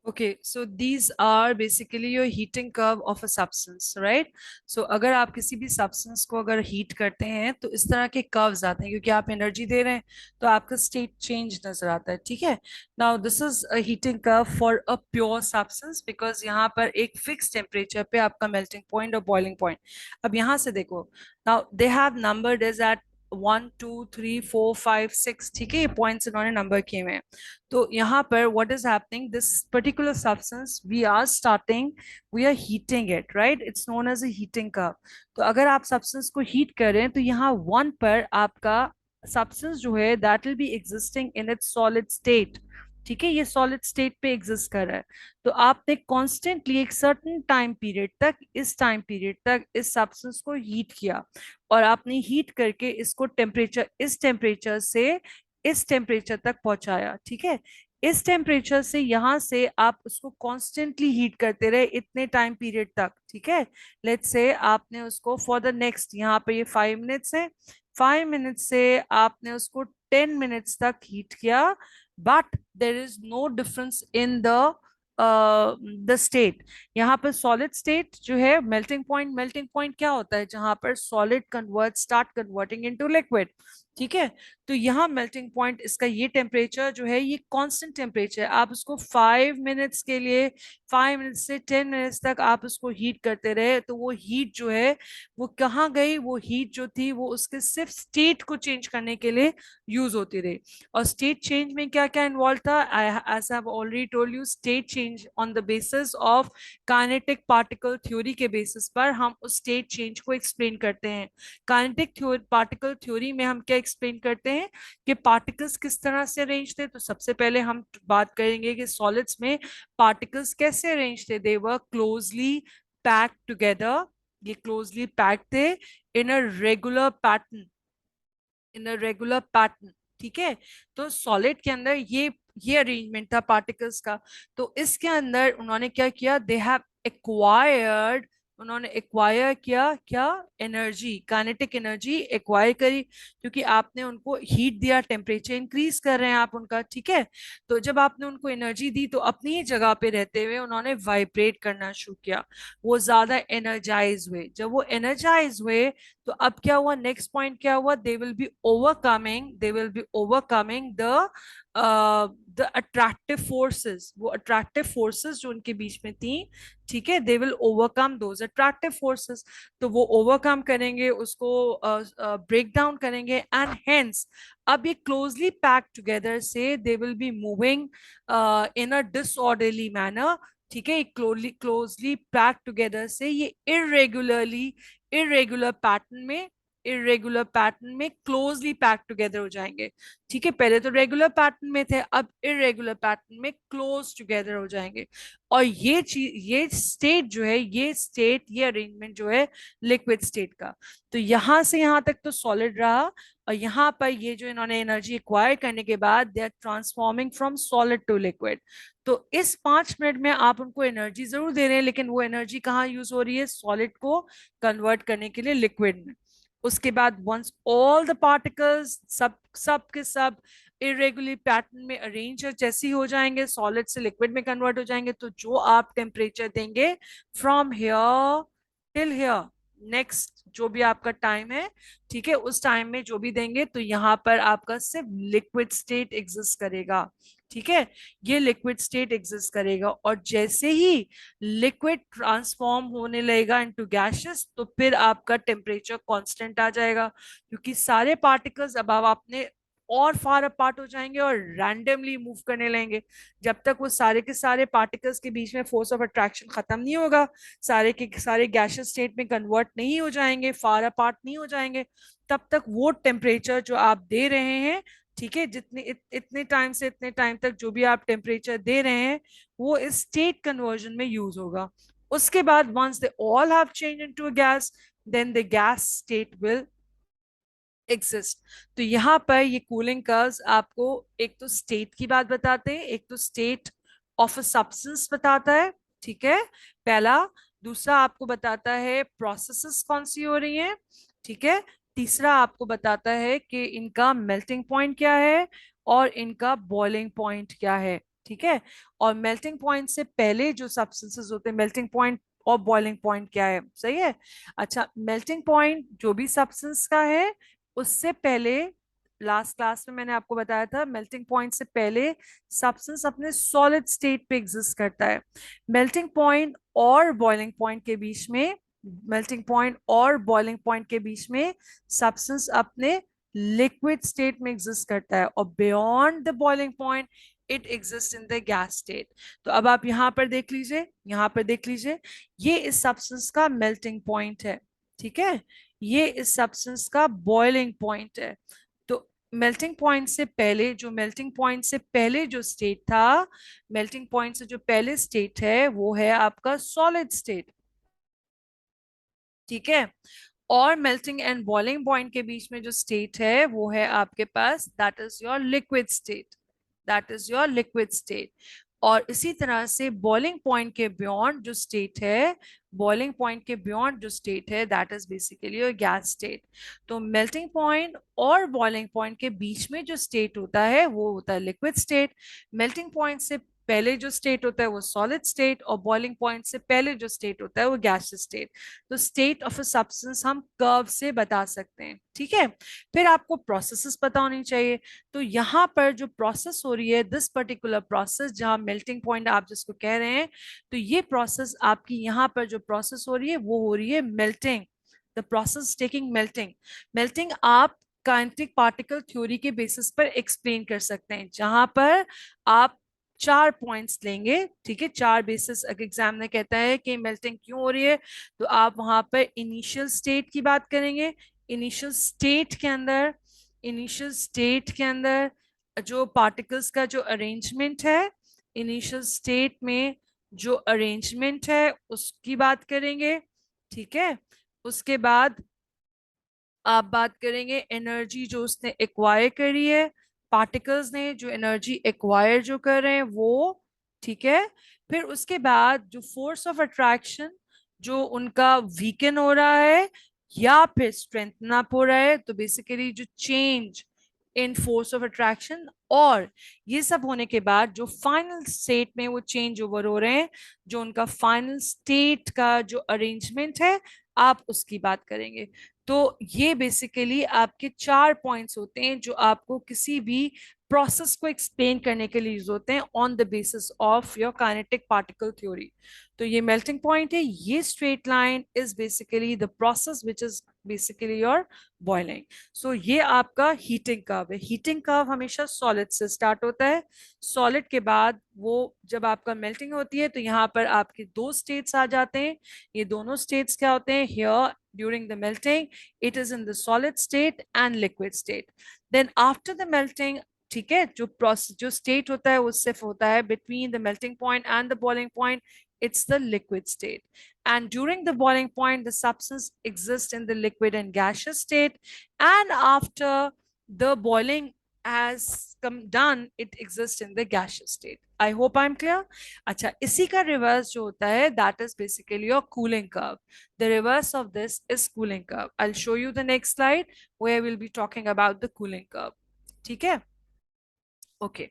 Okay, so these are basically your heating curve of a substance, right? So अगर आप किसी भी substance को अगर heat करते हैं तो इस तरह के curves आते हैं, क्योंकि आप energy दे रहे हैं तो आपका state change नजर आता है, ठीक है? Now this is a heating curve for a pure substance because यहाँ पर एक fixed temperature पे आपका melting point और boiling point. अब यहाँ से देखो, now they have numbered is at 1 2 3 4 5 6, ठीक है? ये पॉइंट्स इन्होंने नंबर किए हुए हैं। तो यहाँ पर what is happening, this particular substance we are heating it, right? It's known as a heating curve. तो अगर आप substance को heat करें तो यहाँ 1 पर आपका substance जो है that will be existing in its solid state, ठीक है? ये solid state पे exist कर रहा है। तो आपने constantly एक certain time period तक, इस time period तक इस substance को heat किया और आपने heat करके इसको temperature, इस temperature से इस टेम्परेचर तक पहुंचाया, ठीक है? इस टेम्परेचर से यहां से आप उसको कॉन्स्टेंटली हीट करते रहे इतने टाइम पीरियड तक, ठीक है? लेट्स से आपने उसको फॉर द नेक्स्ट, यहाँ पे ये 5 मिनट्स है, 5 मिनट्स से आपने उसको 10 मिनट्स तक हीट किया, but there is no difference in the state. यहाँ पर सॉलिड स्टेट जो है, मेल्टिंग पॉइंट क्या होता है? जहां पर solid start converting into liquid, ठीक है? तो यहाँ मेल्टिंग पॉइंट, इसका ये टेम्परेचर जो है ये कांस्टेंट टेम्परेचर है। आप उसको 5 मिनट्स के लिए, 5 मिनट्स से 10 मिनट्स तक आप उसको हीट करते रहे, तो वो हीट जो है वो कहाँ गई? वो हीट जो थी वो उसके सिर्फ स्टेट को चेंज करने के लिए यूज होती रही। और स्टेट चेंज में क्या क्या इन्वॉल्व था? As I have already told you, state change on the basis of kinetic particle theory के बेसिस पर हम उस स्टेट चेंज को एक्सप्लेन करते हैं। काइनेटिक पार्टिकल थ्योरी में हम क्या एक्सप्लेन करते हैं कि पार्टिकल्स किस तरह से अरेंज थे। तो सबसे पहले हम बात करेंगे कि सॉलिड्स में पार्टिकल्स कैसे अरेंज थे। They were closely packed together, ये क्लोजली पैक्ड थे in a regular pattern, in a regular pattern, ठीक है? तो सॉलिड के अंदर ये अरेंजमेंट था पार्टिकल्स का। तो इसके अंदर उन्होंने क्या किया? दे हैव एक्वायर्ड, उन्होंने एक्वायर किया क्या? एनर्जी, काइनेटिक एनर्जी एक्वायर करी, क्योंकि आपने उनको हीट दिया, टेम्परेचर इंक्रीज कर रहे हैं आप उनका, ठीक है? तो जब आपने उनको एनर्जी दी तो अपनी ही जगह पे रहते हुए उन्होंने वाइब्रेट करना शुरू किया, वो ज्यादा एनर्जाइज हुए। जब वो एनर्जाइज हुए तो अब क्या हुआ? नेक्स्ट पॉइंट क्या हुआ? They will be overcoming the attractive forces, वो अट्रैक्टिव फोर्सेस जो उनके बीच में थी, ठीक है? They will overcome those attractive forces. तो वो ओवरकम करेंगे, उसको ब्रेक डाउन करेंगे, एंड हेंस अब ये क्लोजली पैक टुगेदर से they will be moving in a disorderly manner, ठीक है? क्लोजली पैक टुगेदर से ये इरेगुलर पैटर्न में, इरेगुलर पैटर्न में क्लोजली पैक टुगेदर हो जाएंगे, ठीक है? पहले तो रेगुलर पैटर्न में थे, अब इरेगुलर पैटर्न में क्लोज टुगेदर हो जाएंगे। और ये चीज, ये स्टेट जो है, ये स्टेट, ये अरेंजमेंट जो है लिक्विड स्टेट का। तो यहां से यहां तक तो सॉलिड रहा, और यहाँ पर ये जो इन्होंने एनर्जी एक्वायर करने के बाद they are transforming from solid to liquid. तो इस 5 मिनट में आप उनको एनर्जी जरूर दे रहे हैं, लेकिन वो एनर्जी कहाँ यूज हो रही है? सॉलिड को कन्वर्ट करने के लिए लिक्विड में। उसके बाद वंस ऑल द पार्टिकल्स, सब के सब इरेगुलर पैटर्न में अरेंज जैसे ही हो जाएंगे, सॉलिड से लिक्विड में कन्वर्ट हो जाएंगे, तो जो आप टेम्परेचर देंगे from here till here, next जो भी आपका टाइम है, ठीक है, उस टाइम में जो भी देंगे, तो यहाँ पर आपका सिर्फ लिक्विड स्टेट एग्जिस्ट करेगा, ठीक है? ये लिक्विड स्टेट एग्जिस्ट करेगा। और जैसे ही लिक्विड ट्रांसफॉर्म होने लगेगा इनटू गैसेस, तो फिर आपका टेम्परेचर कांस्टेंट आ जाएगा, क्योंकि सारे पार्टिकल्स अब आपने और फार अपार्ट हो जाएंगे और रैंडमली मूव करने लगेंगे। जब तक वो सारे के सारे पार्टिकल्स के बीच में फोर्स ऑफ अट्रैक्शन खत्म नहीं होगा, सारे के सारे गैसियस स्टेट में कन्वर्ट नहीं हो जाएंगे, फार अपार्ट नहीं हो जाएंगे, तब तक वो टेम्परेचर जो आप दे रहे हैं, ठीक है, इतने टाइम से इतने टाइम तक जो भी आप टेम्परेचर दे रहे हैं, वो इस स्टेट कन्वर्जन में यूज होगा। उसके बाद once they all have change into a gas, then the gas state will exist. तो यहाँ पर ये कूलिंग कर्व्स आपको एक तो स्टेट की बात बताते हैं, एक तो स्टेट ऑफ अ सब्सटेंस बताता है, ठीक है, पहला। दूसरा आपको बताता है प्रोसेसेस कौन सी हो रही हैं, ठीक है। तीसरा आपको बताता है कि इनका मेल्टिंग पॉइंट क्या है और इनका बॉइलिंग पॉइंट क्या है। ठीक है। और मेल्टिंग पॉइंट से पहले जो सब्सटेंसेस होते हैं, मेल्टिंग पॉइंट और बॉइलिंग पॉइंट क्या है, सही है। अच्छा, मेल्टिंग पॉइंट जो भी सब्सटेंस का है उससे पहले, लास्ट क्लास में मैंने आपको बताया था, मेल्टिंग पॉइंट से पहले सब्सटेंस अपने सॉलिड स्टेट पे एग्जिस्ट करता है। मेल्टिंग पॉइंट और बॉइलिंग पॉइंट के बीच में, मेल्टिंग पॉइंट और बॉइलिंग पॉइंट के बीच में सब्सटेंस अपने लिक्विड स्टेट में एग्जिस्ट करता है, और beyond the boiling point it exist in the gas state. तो अब आप यहां पर देख लीजिए, यहां पर देख लीजिए, ये इस सब्सटेंस का मेल्टिंग पॉइंट है, ठीक है। ये इस सब्सटेंस का बॉइलिंग पॉइंट है। तो मेल्टिंग पॉइंट से पहले, जो मेल्टिंग पॉइंट से पहले जो स्टेट था, मेल्टिंग पॉइंट से जो पहले स्टेट है वो है आपका सॉलिड स्टेट, ठीक है। और मेल्टिंग एंड बॉइलिंग पॉइंट के बीच में जो स्टेट है वो है आपके पास, that is your liquid state, that is your liquid state. और इसी तरह से बॉइलिंग पॉइंट के बियॉन्ड जो स्टेट है, बॉइलिंग पॉइंट के बियॉन्ड जो स्टेट है, that is basically your gas state. तो मेल्टिंग पॉइंट और बॉइलिंग पॉइंट के बीच में जो स्टेट होता है वो होता है लिक्विड स्टेट। मेल्टिंग पॉइंट से पहले जो स्टेट होता है वो सॉलिड स्टेट, और बॉइलिंग पॉइंट से पहले जो स्टेट होता है वो गैसियस स्टेट। तो स्टेट ऑफ अ सब्सटेंस हम कर्व से बता सकते हैं, ठीक है। फिर आपको प्रोसेसेस पता होनी चाहिए। तो यहाँ पर जो प्रोसेस हो रही है, दिस पर्टिकुलर प्रोसेस, जहाँ मेल्टिंग पॉइंट आप जिसको कह रहे हैं, तो ये प्रोसेस आपकी यहाँ पर जो प्रोसेस हो रही है वो हो रही है melting, the process taking melting. Melting आप काइनेटिक पार्टिकल थ्योरी के बेसिस पर एक्सप्लेन कर सकते हैं, जहां पर आप चार पॉइंट्स लेंगे, ठीक है। चार बेसिस एग्जाम में कहता है कि मेल्टिंग क्यों हो रही है, तो आप वहां पर इनिशियल स्टेट की बात करेंगे। इनिशियल स्टेट के अंदर, इनिशियल स्टेट के अंदर जो पार्टिकल्स का जो अरेंजमेंट है, इनिशियल स्टेट में जो अरेंजमेंट है उसकी बात करेंगे, ठीक है। उसके बाद आप बात करेंगे एनर्जी जो उसने एक्वायर करी है, पार्टिकल्स ने जो एनर्जी एक्वायर जो कर रहे हैं वो, ठीक है। फिर उसके बाद जो फोर्स ऑफ अट्रैक्शन जो उनका वीकन हो रहा है या फिर स्ट्रेंथन अप हो रहा है, तो बेसिकली जो change in force of attraction, और ये सब होने के बाद जो फाइनल स्टेट में वो चेंज ओवर हो रहे हैं, जो उनका फाइनल स्टेट का जो अरेंजमेंट है, आप उसकी बात करेंगे। तो ये बेसिकली आपके चार पॉइंट्स होते हैं जो आपको किसी भी प्रोसेस को एक्सप्लेन करने के लिए यूज होते हैं on the basis of your kinetic particle theory. तो ये मेल्टिंग पॉइंट है, ये straight line is basically the process which is basically your boiling. So ये आपका हीटिंग कर्व है। हीटिंग कर्व हमेशा सॉलिड से स्टार्ट होता है। सॉलिड के बाद वो जब आपका मेल्टिंग होती है तो यहाँ पर आपके दो स्टेट्स आ जाते हैं। ये दोनों स्टेट्स क्या होते हैं, here during the melting it is in the solid state and liquid state. Then after the melting, ठीक है, जो प्रोसेस जो स्टेट होता है वो सिर्फ होता है between the melting point and the boiling point, it's the liquid state. And during the boiling point the substance exists in the liquid and gaseous state, and after the boiling has come done it exists in the gaseous state. I hope I'm clear. अच्छा, इसी का reverse जो होता है that is basically your cooling curve. The reverse of this is cooling curve. I'll show you the next slide where we'll be talking about the cooling curve. ठीक है? Okay.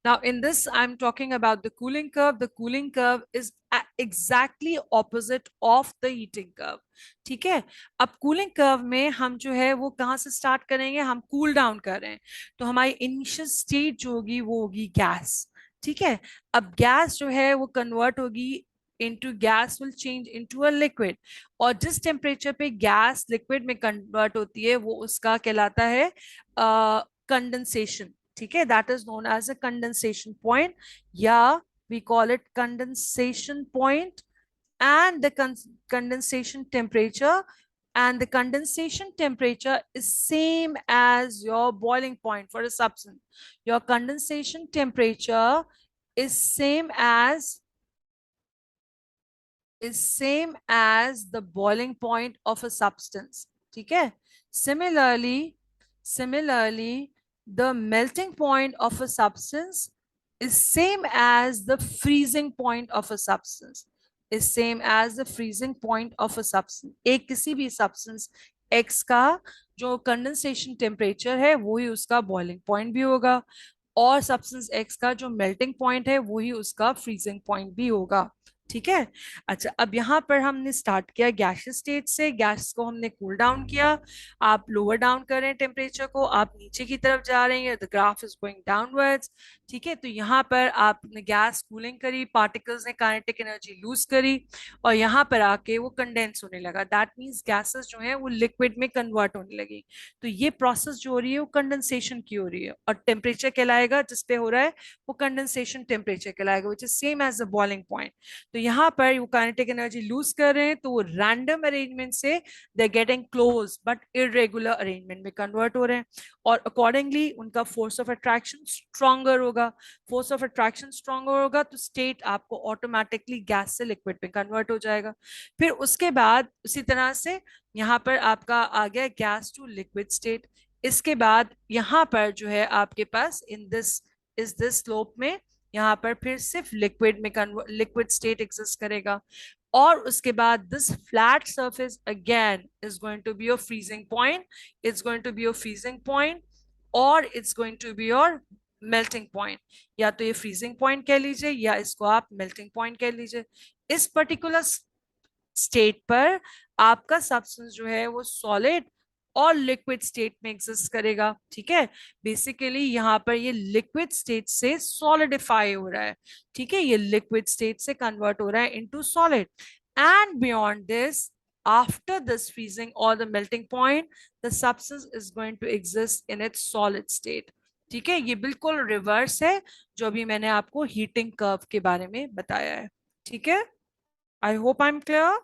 Now in this, I'm talking about the cooling curve. The cooling curve is exactly opposite of the heating curve. ठीक है? अब cooling curve में हम जो है वो कहाँ से start करेंगे, हम cool down कर रहे हैं, तो हमारी initial state जो होगी वो होगी gas. ठीक है? अब gas जो है वो convert होगी into gas, will change into a liquid, और जिस टेम्परेचर पे गैस लिक्विड में कन्वर्ट होती है वो उसका कहलाता है कंडेंसेशन। ठीक है, that is known as a condensation point, या we call it condensation point and the condensation temperature, and the condensation temperature is same as your boiling point for a substance. Your condensation temperature is same as the boiling point of a substance. ठीक है? Similarly, the melting point of a substance is same as the freezing point of a substance. Is same as the freezing point of a substance. एक किसी भी substance X का जो condensation temperature है वही उसका बॉइलिंग पॉइंट भी होगा, और सब्सटेंस एक्स का जो मेल्टिंग पॉइंट है वही उसका फ्रीजिंग पॉइंट भी होगा। ठीक है। अच्छा, अब यहाँ पर हमने स्टार्ट किया गैसियस स्टेट से, गैस को हमने कूल डाउन किया। आप लोअर डाउन कर रहे हैं टेम्परेचर को, आप नीचे की तरफ जा रहे हैं, the graph is going downwards. ठीक है, तो यहाँ पर आपने गैस कूलिंग करी, पार्टिकल्स ने काइनेटिक एनर्जी लूज करी, और यहाँ पर आके वो कंडेंस होने लगा। दैट मीन्स गैसेस जो है वो लिक्विड में कन्वर्ट होने लगी। तो ये प्रोसेस जो हो रही है वो कंडेंसेशन की हो रही है, और टेम्परेचर कहलाएगा जिसपे हो रहा है वो कंडेंसेशन टेम्परेचर कहलाएगा, which is same as the boiling point. तो यहाँ पर वो काइनेटिक एनर्जी लूज कर रहे हैं, तो वो रैंडम अरेंजमेंट से they getting close but irregular arrangement में कन्वर्ट हो रहे हैं, और अकॉर्डिंगली उनका फोर्स ऑफ अट्रैक्शन स्ट्रॉन्गर होगा। फोर्स ऑफ अट्रैक्शन स्ट्रॉन्गर होगा तो स्टेट आपको ऑटोमेटिकली गैस से लिक्विड में कन्वर्ट हो जाएगा। फिर उसके बाद उसी तरह से यहाँ पर आपका आ गया गैस टू लिक्विड स्टेट। इसके बाद यहाँ पर जो है आपके पास इन दिस इस दिस स्लोप में यहाँ पर फिर सिर्फ लिक्विड में लिक्विड स्टेट एग्जिस्ट करेगा, और उसके बाद this flat surface again is going to be your freezing point, it's going to be your freezing point, और it's going to be your melting point. या तो ये फ्रीजिंग पॉइंट कह लीजिए या इसको आप मेल्टिंग पॉइंट कह लीजिए। इस पर्टिकुलर स्टेट पर आपका सब्सटेंस जो है वो सॉलिड और लिक्विड स्टेट में एग्जिस्ट करेगा। ठीक है, बेसिकली यहाँ पर ये लिक्विड स्टेट से सॉलिडिफाई हो रहा है। ठीक है, ये लिक्विड स्टेट से कन्वर्ट हो रहा है into solid, and beyond this after this freezing or the melting point the substance is going to exist in its solid state। ठीक है, ये बिल्कुल रिवर्स है जो अभी मैंने आपको हीटिंग कर्व के बारे में बताया है। ठीक है, I hope I am clear.